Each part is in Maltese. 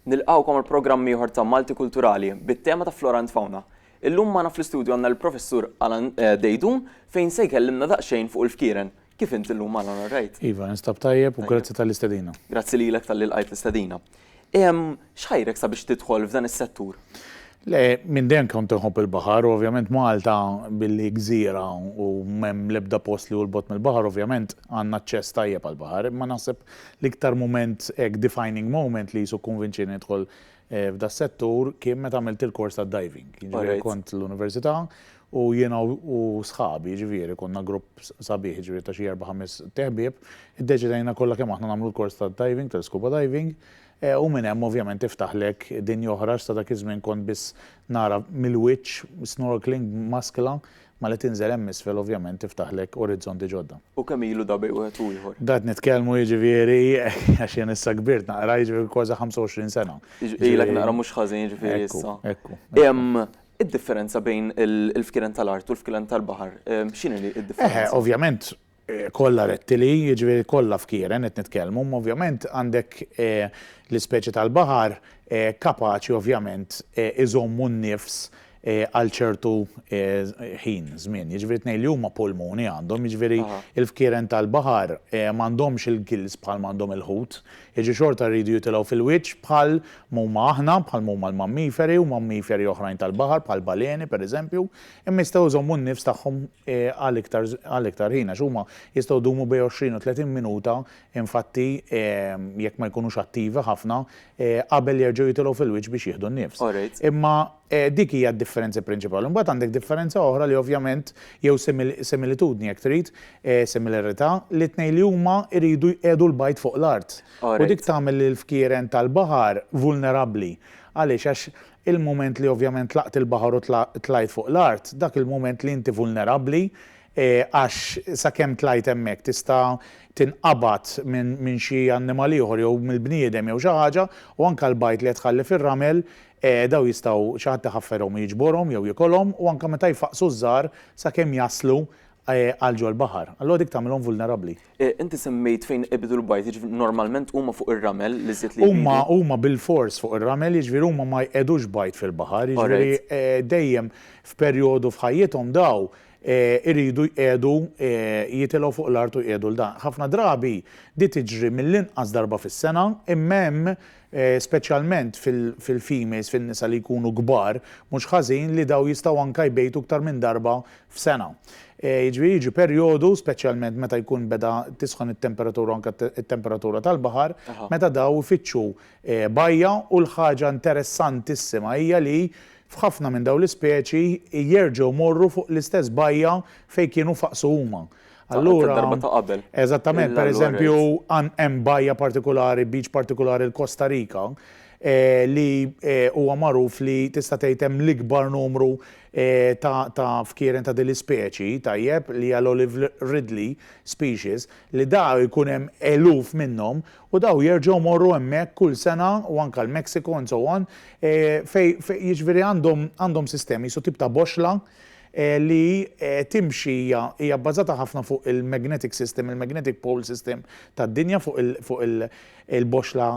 Nilqgħukom il-programm ieħor ta' Malti Kulturali bit-tema ta' Flora and Fauna. Illum magħna fl-istudju għandna l-professur Alan Dejdun fejn se jkellimna daqsxejn fuq il-fkieren. Kif inti llum Alan, rajt? Iva, nistab tajjeb u grazzi tal-istedina. Grazzi lilek tal-li lqajt l-istedina. X'ħajrek sabiex tidħol f'dan is-settur? Le, minn dejjem kont inħobb il-baħar, u ovvjament Malta billi gżira u m'hemm l-ebda post li hu l-bot mill-baħar, ovvjament għandna aċċess tajjeb għall-baħar, imma naħseb l-iktar moment defining moment li jisu konvinċini nidħol f'da settur kien meta għamilt il-kors ta' diving. Jiġifieri kont l-università u jiena u sħabi, ġifieri konna grupp sabiħ, ġifieri ta' xi 4-5 teħbieb, iddeċidejna kollha kemm aħna nagħmlu l-kors ta' diving, tal-scuba diving. U minn hemm ovvjament tiftaħlek dinja oħra sa dak iż-żmien kont biss nara mill-wiċċ snorkeling maskla ma li tinżel hemm isfel ovvjament tiftaħlek orizzonti ġodda. U kemm ilu da bej wieħed u ieħor? Dat nitkellmu jiġifieri għax jien issa kbirt naqra jiġifieri kważi 25 sena. Ilek naqra mhux ħażin jiġifieri issa. Ekku. Id-differenza bejn il-fkieren tal-art u l-fkieren tal-baħar, x'inhi id-differenza? Ovvjament kollha rettili, jiġifieri kollha fkieren qed nitkellmu, ovvjament għandek l-ispeċi tal-baħar kapaċi ovvjament iżommu nnifs għal ċertu ħin, żmien. Jiġifieri tnejn li huma pulmuni għandhom, jiġifieri il-fkieren tal-baħar m'għandhomx il-gills bħal m'għandhom il-ħut, jiġi xorta rridu jitilgħu fil-wiċċ bħal huma aħna, bħal huma l-mammiferi u mammiferi oħrajn tal-baħar bħal baleni pereżempju, imma jistgħu jżommu nnifs tagħhom għal iktar ħin għax huma jistgħu jdumu bejn 20 u 30 minuta infatti jekk ma jkunux attivi ħafna qabel jerġgħu jitilgħu fil-wiċċ biex jieħdu nnifs. Imma dik hija d-differenza prinċipali. Mbagħad għandek differenza oħra li ovvjament jew similitudni jekk trid, similarità li tnejn li huma jridu jqiegħdu l-bajt fuq l-art. U dik tagħmel il-fkieren tal-baħar vulnerabbli. Għaliex għax il-mument li ovvjament tlaqt il-baħar u tlajt fuq l-art, dak il-mument li inti vulnerabbli għax sakemm tlajt hemmhekk tista' tinqabad minn xi annimali ieħor jew mill-bniedem jew xi ħaġa u anke l-bajt li qed tħalli fir-ramel daw jistgħu xi ħadd iħafferhom jiġborhom jew jikolhom u anke meta jfaqsu żgħar sakemm jaslu għal ġol baħar. Allura dik tagħmilhom vulnerabbli. Inti semmejt fejn ibdu l-bajt, normalment huma fuq ir-ramel li żiet li huma bil-fors fuq ir-ramel, jiġifieri huma ma jqedux bajt fil-baħar, jiġifieri dejjem f'perjodu f'ħajjithom daw iridu jqiegħdu jitilgħu fuq l-art u jqiegħdu l-dan. Ħafna drabi di tiġri mill-inqas darba fis-sena, imma hemm speċjalment fil-females, fin-nisa li jkunu kbar, mhux ħażin li daw jistgħu anke jbejtu aktar minn darba f'sena. Jiġi perjodu, speċjalment meta jkun beda tisħon it-temperatura anke it-temperatura tal-baħar, meta daw ifittxu bajja u l-ħaġa interessantissima hija li f'ħafna minn dawn l-ispeċi jerġgħu morru fuq l-istess bajja fejn kienu faqsu huma. Allura darba ta' qabel. Eżattament, pereżempju hemm bajja partikolari, beach partikolari l-Costa Rica, li huwa magħruf li tista' tgħid hemm l-ikbar numru ta' fkieren ta' din l-ispeċi tajjeb li hija l-Olive Ridley species li daw jkun hemm eluf minnhom u daw jerġgħu morru hemmhekk kull sena u anke l-Mexico and so on fejn jiġifieri għandhom sistemi su tip ta' boxla li timxi hija bbażata ħafna fuq il-magnetic system, il-magnetic pole system tad-dinja fuq il-boxla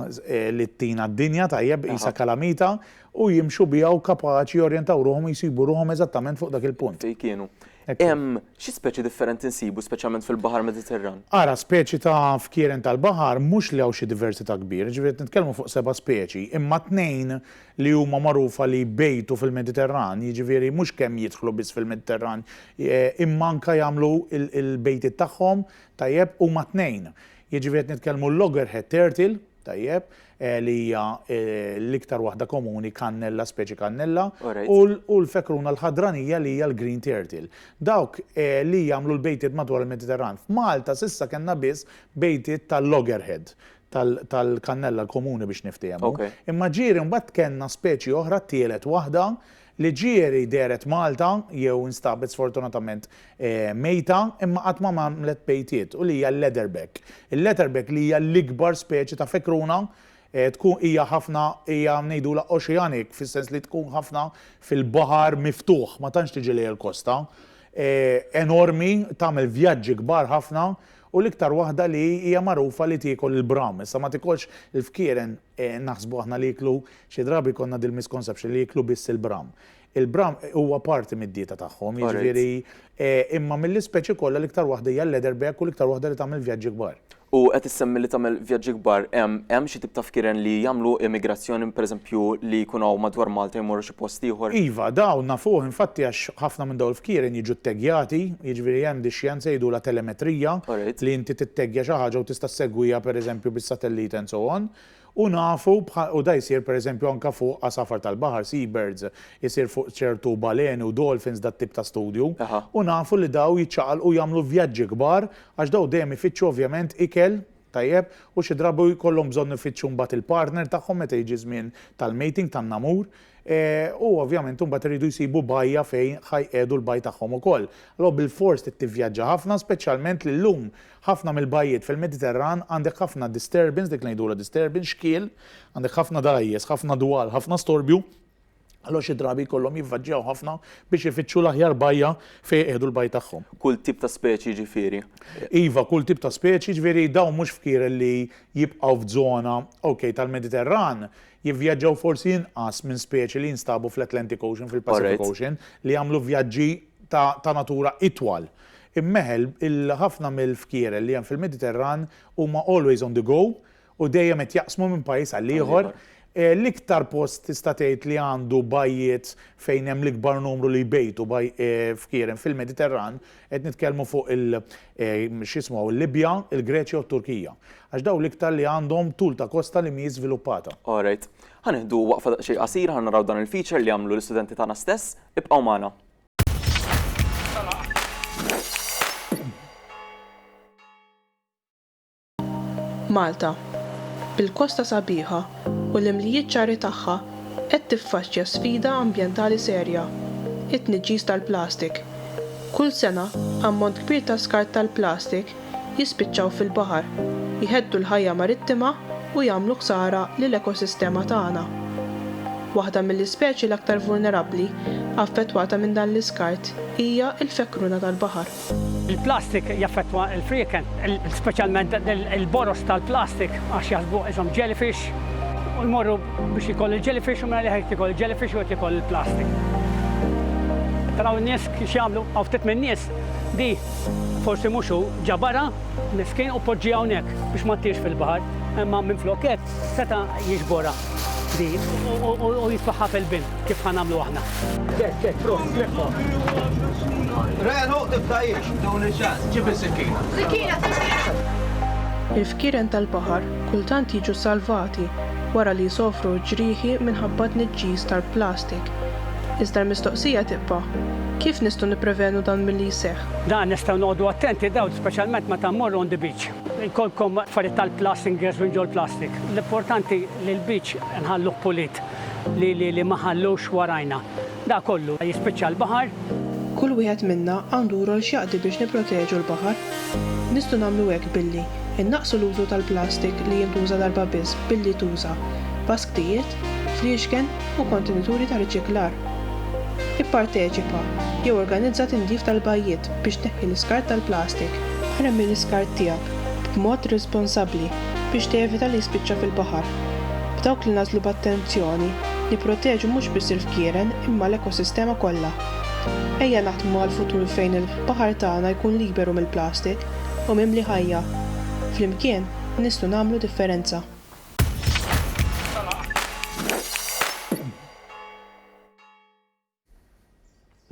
li tina d-dinja tajjeb isa kalamita u jimxu biha u kapaċi jorjentaw ruhom jsibu ruhom eżattament fuq dak il-punt. Fejn kienu. Xi speċi differenti nsibu speċjalment fil-Baħar Mediterran? Ara speċi ta' fkieren tal-baħar mhux li hawn xi diversità kbir, ġifieri nitkellmu fuq 7 speċi, imma 2 li huma magħrufa li jbejtu fil-Mediterran, jiġifieri mhux kemm jidħlu biss fil-Mediterran, imma anke jagħmlu il-bejtiet tagħhom tajjeb huma 2. Jiġifieri nitkellmu l-loggerhead turtle tajjeb li hija l-iktar waħda komuni kannella, speċi kannella, u l-fekruna l-ħadranija li hija l-green turtle. Dawk li jagħmlu l-bejtiet madwar il-Mediterran. F'Malta s'issa kellna biss bejtiet tal-loggerhead tal-kannella l-komuni biex niftehmu. Imma ġieri mbagħad kellna speċi oħra tielet waħda li ġieri deret Malta jew instabet sfortunatament mejta imma qatt ma għamlet bejtiet u li hija l-leatherback. Il-leatherback li hija l-ikbar speċi ta' fekruna tkun hija ħafna hija ngħidula oceanic fis-sens li tkun ħafna fil-baħar miftuħ, ma tantx tiġi lejn il-kosta. Enormi, tagħmel vjaġġi kbar ħafna u l-iktar waħda li hija magħrufa li tiekol il-bram. Issa ma tikolx il-fkieren naħsbu aħna li jiklu xi drabi konna dil-misconception li jiklu biss il-bram. Il-bram huwa parti mid-dieta tagħhom, jiġifieri imma mill-ispeċi kollha l-iktar waħda hija l-leatherback u l-iktar waħda li tagħmel vjaġġi kbar. U qed issemmi li tagħmel vjaġġi kbar, hemm xi tip ta' fkieren li jagħmlu immigrazzjoni pereżempju li jkunu madwar Malta jmorru xi post ieħor? Iva, dawn nafuh infatti għax ħafna minn dawn il-fkieren jiġu tteggjati, jiġifieri hemm dix-xjenza jgħidula telemetrija li inti titteggja xi ħaġa u tista' ssegwiha pereżempju bis-satellite and so on. U nafu, u da jisir per eżempju anka fuq għasafar tal-bahar, seabirds, jisir fuq ċertu baleni u dolphins dat tip ta' studju. U nafu li daw jitċaqal u jamlu vjaġġi kbar, għax daw dejjem ifittxu ovvjament ikel, tajjeb, u xi drabu jkollhom bżonn ifittxu mbagħad il-partner tagħhom meta jiġi żmien tal-mating tan-namur. U ovvjament mbagħad iridu jsibu bajja fejn ħajqedu l-baj tagħhom ukoll. Allura bil-fors tivvjaġġa ħafna, speċjalment li llum ħafna mill-bajjiet fil-Mediterran għandek ħafna disturbance, dik ngħidula disturbance, xkiel, għandek ħafna dajjes, ħafna dwal, ħafna storbju. Allora xi drabi jkollhom jivvaġġjaw ħafna biex ifittxu l-aħjar bajja fejn jqedu l-baj tagħhom. Kull tip ta' speċi ġifieri. Iva, kull tip ta' speċi ġifieri dawn mhux fkieren li jibqgħu f'żona tal-Mediterran jivvjaġġaw forsi inqas minn speċi li jinstabu fl-Atlantic Ocean, fil-Pacific Ocean, li jagħmlu vjaġġi ta' natura itwal. Immeħel ħafna mill-fkieren li hemm fil-Mediterran huma always on the go u dejjem qed jaqsmu minn pajjiż għal ieħor. L-iktar post tista' tgħid li għandu bajjiet fejn hemm l-ikbar numru li jbejtu fkieren fil-Mediterran qed nitkellmu fuq x'ismu il-Libja, il-Greċja u t-Turkija. Għax daw l-iktar li għandhom tul ta' kosta li mhi żviluppata. Alright. Ħanieħdu waqfa xejn qasira ħan naraw dan il-feature li għamlu l-istudenti tagħna stess, ibqgħu magħna. Malta. Bil-kosta sabiħa u l-imlijiet ċari tagħha qed tiffaċċja sfida ambjentali serja, it-tniġġis tal-plastik. Kull sena ammont kbir ta' skart tal-plastik jispiċċaw fil-baħar, jħeddu l-ħajja marittima u jagħmlu ħsara lill-ekosistema tagħna. Waħda mill-ispeċi l-aktar vulnerabbli affettwata minn dan l-iskart hija l-fekruna tal-baħar. Il-plastik jaffettwa il-frequent, speċjalment il-boros tal-plastik għax jaħsbu iżhom jellyfish u jmorru biex ikoll il-jellyfish u mela li ħajt ikoll il-jellyfish u qed ikoll il-plastik. Taraw in-nies kif jagħmlu hawn ftit minn nies di forsi mhux hu ġabara miskin u poġġi hawnhekk biex ma ttirx fil-baħar, imma minflok hekk seta' jiġbora di u jitfaħħa fil-bin kif ħanamlu aħna. Kek, Renu, tibtajiex, dawn il-ċans, ġib il-sikkina. Il-fkieren tal-baħar kultant jiġu salvati wara li jsofru ġrieħi minħabba tniġġis tal-plastik. Iżda l-mistoqsija tibqa' kif nistgħu nipprevenu dan milli jseħħ? Dan nistgħu noqogħdu attenti dawn speċjalment meta mmorru on the beach. Jkollkom affarijiet tal-plastik ġeżwin ġol plastik. L-importanti li l-beach nħalluh pulit li ma ħallux warajna. Da kollu jispiċċa l-baħar. Kull wieħed minna għandu rol x'jaqdi biex nipproteġu l-baħar. Nistgħu nagħmlu hekk billi innaqsu l-użu tal-plastik li jintuża darba biss billi tuża basktijiet, fliexken u kontenituri ta' riċiklar. Ipparteċipa jew organizza tindif tal-bajjiet biex tneħħi l-iskart tal-plastik. Ħarem l-iskart tiegħek b'mod responsabbli biex tevita li jispiċċa fil-baħar. B'dawk li nażlu b'attenzjoni nipproteġu mhux biss il-fkieren imma l-ekosistema kollha. Ejja naħdmu għal-futur fejn il-baħar tagħna jkun liberu mill-plastik u mimli ħajja. Flimkien nistgħu nagħmlu differenza.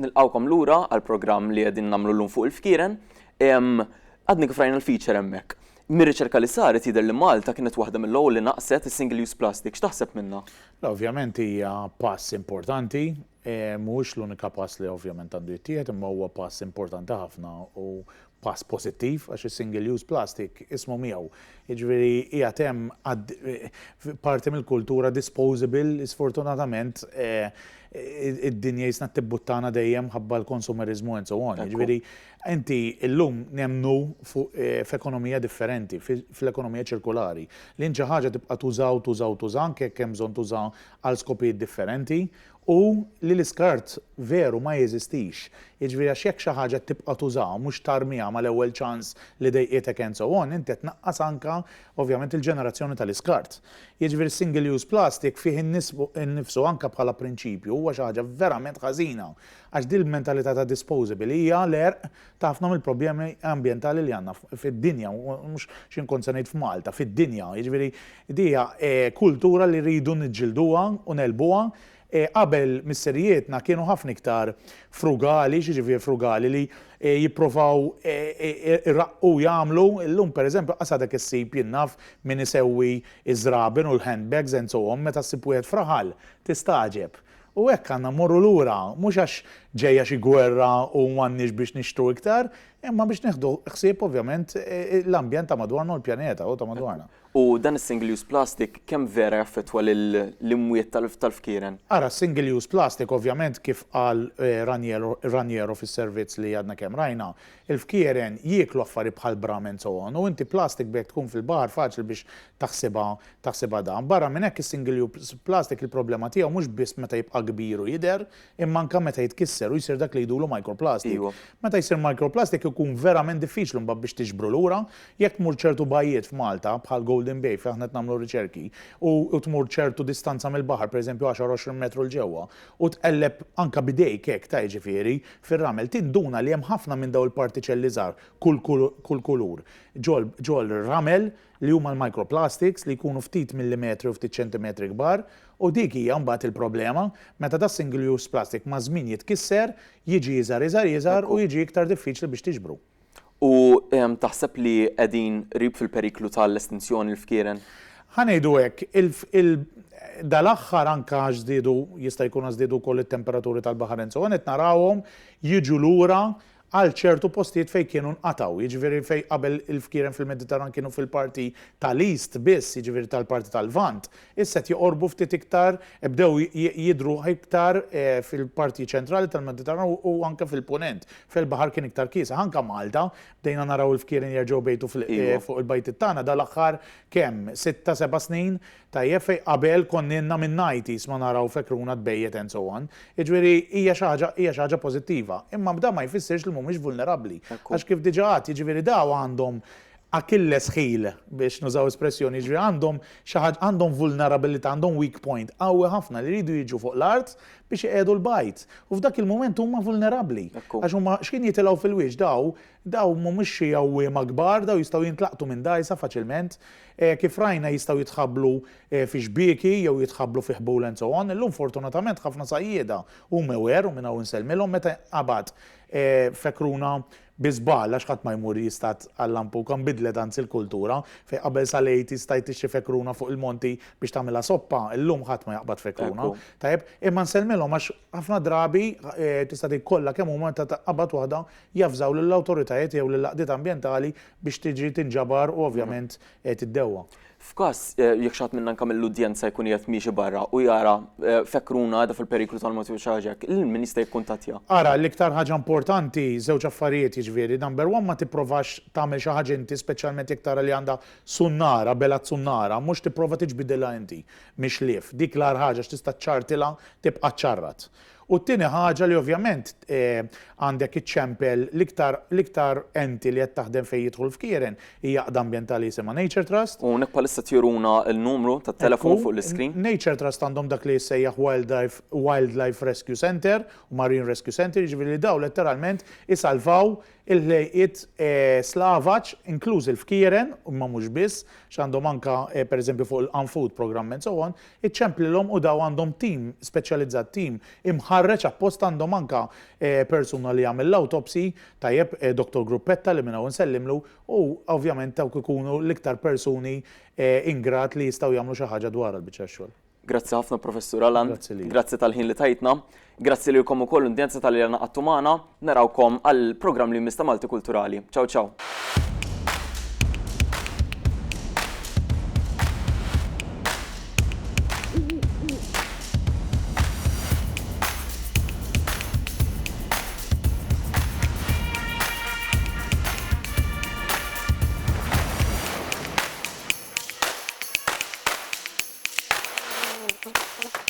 Nilqawkom lura għall-programm li qegħdin nagħmlu llum fuq il-fkieren. Għadni kif rajna l-feature hemmhekk. Mir-riċerka li saret jidher li Malta kienet waħda mill-ewwel li naqset is-single-use plastic. X'taħseb minnha? Ovvjament hija pass importanti, mhuwiex l-unika pass li ovvjament għandu jittieħed, imma huwa pass importanti ħafna u pass pożittiv għax is-single-use plastic ismu miegħu. Jiġifieri qiegħed hemm parti mill-kultura disposable, sfortunatament id-dinja jisna tibbuttana dejjem ħabba l-konsumerizmu and so on. Jiġifieri Inti illum nemnu f'ekonomija differenti, fl-ekonomija ċirkolari. Li inti ħaġa tibqa' tuża anke kemm bżonn tuża għal skopijiet differenti u li l-iskart veru ma jeżistix. Jiġifieri għax jekk xi ħaġa tibqa' tuża mhux tarmija mal-ewwel ċans li dejqietek and so on, inti qed tnaqqas anke ovvjament il-ġenerazzjoni tal-iskart. Jiġifieri single use plastic fih innifsu anke bħala prinċipju huwa xi ħaġa verament ħażina. Għax din il-mentalità ta' disposable hija l-erq ta' ħafna mill-problemi ambjentali li għandna fid-dinja, mhux xi nkun se ngħid f'Malta, fid-dinja. Jiġifieri dija kultura li rridu niġġilduha u nelbuha. Qabel misserijietna kienu ħafna iktar frugali, xiġifieri frugali li jipprovaw irraqqu jagħmlu. Illum pereżempju qasadek issib jinnaf min isewwi iż-żraben u l-handbags and so on meta ssib wieħed fraħal tistaġeb. U hekk għandna mmorru lura, mhux għax ġejja xi gwerra u m'għandniex biex nixtru iktar, imma biex neħdu ħsieb ovvjament l-ambjent ta' madwarna u l-pjaneta u ta' madwarna. U dan is-single use plastic kemm vera jaffettwa l-imwiet tal-fkieren? Ara, single use plastic ovvjament kif qal Raniero fis-servizz li għadna kemm rajna, il-fkieren jieklu affarijiet bħal bramen so on, u inti plastic bek tkun fil-baħar faċli biex taħsibha dan. Barra minn hekk is-single use plastic il-problema tiegħu mhux biss meta jibqa' kbir u jidher, imma anke meta jitkisser u jsir dak li jdulu microplastic. Meta jsir microplastic ikun verament diffiċli mbagħad biex tiġbru lura, jekk tmur ċertu bajjiet f'Malta bħal Golden Bay fejn aħna nagħmlu riċerki u tmur ċertu distanza mill-baħar, pereżempju 10-20 metru l ġewwa, u tqelleb anke bidejk hekk ta' jiġifieri fir-ramel tinduna li hemm ħafna minn dawn il-partiċelli żgħar kull kulur. Ġol ramel li huma l-microplastics li jkunu ftit millimetri u ftit ċentimetri kbar, u dik hija mbagħad il-problema meta da single use plastic ma' żmien jitkisser, jiġi iżgħar u jiġi iktar diffiċli biex tiġbru. U taħseb li qegħdin qrib fil-periklu tal-estinzjoni l-fkieren? Ħanejdu hekk, dal-aħħar anke żdiedu jista' jkun żdiedu wkoll it-temperaturi tal-baħar so qed narawhom jiġu lura għal ċertu postijiet fejn kienu nqataw, jiġifieri fejn qabel il-fkieren fil-Mediterran kienu fil-parti tal-East biss, jiġifieri tal-parti tal-Vant, issa qed joqorbu ftit iktar, bdew jidhru iktar fil-parti ċentrali tal-Mediterran u anke fil-Punent, fil-baħar kien iktar kiesa. Anke Malta bdejna naraw il-fkieren jerġgħu bejtu fuq il-bajtiet tagħna dal-aħħar kemm 6-7 snin tajjeb fejn qabel konninna minn 90s ma naraw fekruna tbejjed and so on. Jiġifieri hija xi ħaġa pożittiva, imma bda ma jfissirx li mhumiex vulnerabbli. Għax kif diġà għad jiġifieri daw għandhom Achilles heel biex nużaw espressjoni, ġifieri għandhom vulnerabilità, għandhom weak point qawwi ħafna li jridu jiġu fuq l-art biex iqiegħdu l-bajt. U f'dak il-mument huma vulnerabbli. Għax huma x'kien jitilgħu fil-wiċċ daw mhumiex xi għawwiema kbar, daw jistgħu jintlaqtu minn dajsa faċilment, kif rajna jistgħu jitħabblu fi xbieki jew jitħabblu fi ħbul and so on. Illum fortunatament ħafna sajjieda huma wer u minn hawn insellmilhom meta qabad fekruna biżbal għax ħadd ma jmur jistat għall-lampu kan bidlet anzi l-kultura fejn qabel salejt jistajt tixtri fekruna fuq il-monti biex tagħmilha soppa, illum ħadd ma jaqbad fekruna. Tajjeb, imma nsellmilhom għax ħafna drabi tista' tikollha kemm huma ta' qabad waħda jafżaw lill-awtoritajiet jew lill-laqdiet ambjentali biex tiġi tinġabar u ovvjament tiddewwa. F'każ jekk xatt minn anke mill-udjenza jkun qiegħed miexi barra u jara fekruna għadha fil-periklu tal-mewt xi ħaġa, min jista' jikkuntattja? Ara, l-iktar ħaġa importanti żewġ affarijiet jiġifieri. Number one ma tipprovax tagħmel xi ħaġa inti speċjalment jekk tara li għandha sunnara, bela sunnara, mhux tipprova tiġbidilha inti mhix lief. Dik l-ar ħaġa x'tista' ċartilha tibqa' ċarrat. U t-tieni ħaġa li ovvjament għandek iċċempel l-iktar enti li qed taħdem fejn jidħol fkieren hija għaqda ambjentali jisimha Nature Trust. U hekk bħalissa tjuruna l-numru tat-telefon fuq l-iskrin. Nature Trust għandhom dak li jsejjaħ Wildlife Rescue Center u Marine Rescue Center, jiġifieri daw letteralment isalvaw il-ħlejqiet slavaġ, inkluż il-fkieren, u ma mhux biss, x'għandhom anke pereżempju fuq il-Unfood Programm and so on, iċċemplilhom u daw għandhom tim speċjalizzat, tim imħarreġ appost għandhom anke persuna li jagħmel l-autopsy, tajjeb Dr. Gruppetta li minn hawn nsellimlu, u ovvjament dawk ikunu l-iktar persuni ingrat li jistgħu jagħmlu xi ħaġa dwar il-biċċa x-xogħol. Grazzi ħafna Professur Alan, grazzi tal-ħin li tajtna, grazzi lilkom ukoll l-indjenza tal-li għattu magħna, narawkom għall-programm li Mista Malti Kulturali. Ciao ciao. Thank you.